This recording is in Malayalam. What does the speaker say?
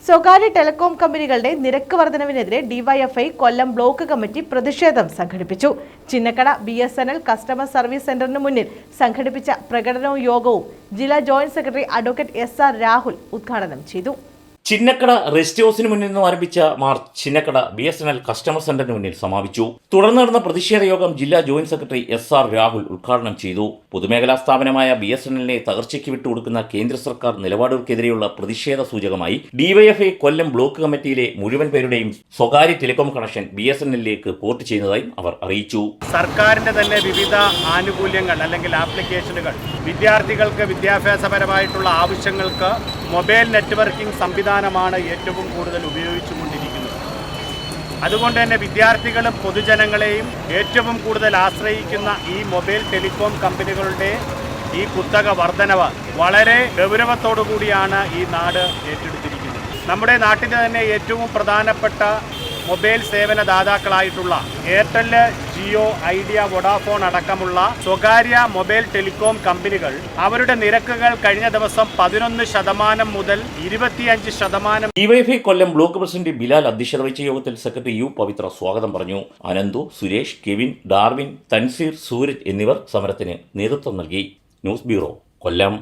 സ്വകാര്യ ടെലികോം കമ്പനികളുടെ നിരക്ക് വർധനവിനെതിരെ ഡിവൈഎഫ്ഐ കൊല്ലം ബ്ലോക്ക് കമ്മിറ്റി പ്രതിഷേധം സംഘടിപ്പിച്ചു. ചിന്നക്കട BSNL കസ്റ്റമർ സർവീസ് സെന്ററിന് മുന്നിൽ സംഘടിപ്പിച്ച പ്രകടനവും യോഗവും ജില്ലാ joint secretary advocate SR Rahul ഉദ്ഘാടനം ചെയ്തു. ചിന്നക്കട റെസ്റ്റ് ഹൗസിന് മുന്നിൽ നിന്നും ആരംഭിച്ച മാർച്ച് ചിന്നക്കട BSNL കസ്റ്റമർ സെന്ററിന് മുന്നിൽ സമാപിച്ചു. തുടർന്ന് നടന്ന പ്രതിഷേധ യോഗം ജില്ലാ ജോയിന്റ് സെക്രട്ടറി SR രാഹുൽ ഉദ്ഘാടനം ചെയ്തു. പൊതുമേഖലാ സ്ഥാപനമായ BSNLനെ തകർച്ചയ്ക്ക് വിട്ടുകൊടുക്കുന്ന കേന്ദ്ര സർക്കാർ നിലപാടുകൾക്കെതിരെയുള്ള പ്രതിഷേധ സൂചകമായി ഡിവൈഎഫ്ഐ കൊല്ലം ബ്ലോക്ക് കമ്മിറ്റിയിലെ മുഴുവൻ പേരുടെയും സ്വകാര്യ ടെലികോം കണക്ഷൻ BSNLിലേക്ക് പോർട്ട് ചെയ്യുന്നതായും അവർ അറിയിച്ചു. സർക്കാരിന്റെ തന്നെ വിവിധ ആനുകൂല്യങ്ങൾ അല്ലെങ്കിൽ ആപ്ലിക്കേഷനുകൾ വിദ്യാർത്ഥികൾക്ക് വിദ്യാഭ്യാസപരമായിട്ടുള്ള ആവശ്യങ്ങൾക്ക് മൊബൈൽ നെറ്റ്വർക്കിംഗ് സംവിധാനമാണ് ഏറ്റവും കൂടുതൽ ഉപയോഗിച്ചുകൊണ്ടിരിക്കുന്നത്. അതുകൊണ്ട് തന്നെ വിദ്യാർത്ഥികളും പൊതുജനങ്ങളെയും ഏറ്റവും കൂടുതൽ ആശ്രയിക്കുന്ന ഈ മൊബൈൽ ടെലികോം കമ്പനികളുടെ ഈ കുത്തക വർധനവ് വളരെ ഗൗരവത്തോടു കൂടിയാണ് ഈ നാട് ഏറ്റെടുത്തിരിക്കുന്നത്. നമ്മുടെ നാട്ടിലെ തന്നെ ഏറ്റവും പ്രധാനപ്പെട്ട മൊബൈൽ സേവന ദാതാക്കളായിട്ടുള്ള എയർടെൽ, ജിയോ, ഐഡിയ, വോഡാഫോൺ അടക്കമുള്ള സ്വകാര്യ മൊബൈൽ ടെലികോം കമ്പനികൾ അവരുടെ നിരക്കുകൾ കഴിഞ്ഞ ദിവസം 11% മുതൽ 25%. ഡിവൈഎഫ്ഐ കൊല്ലം ബ്ലോക്ക് പ്രസിഡന്റ് ബിലാൽ അധ്യക്ഷത വഹിച്ച യോഗത്തിൽ സെക്രട്ടറി U പവിത്ര സ്വാഗതം പറഞ്ഞു. അനന്തു, സുരേഷ്, കെവിൻ, ഡാർവിൻ, തൻസീർ, സൂരജ് എന്നിവർ സമരത്തിന് നേതൃത്വം നൽകി. ന്യൂസ് ബ്യൂറോ, കൊല്ലം.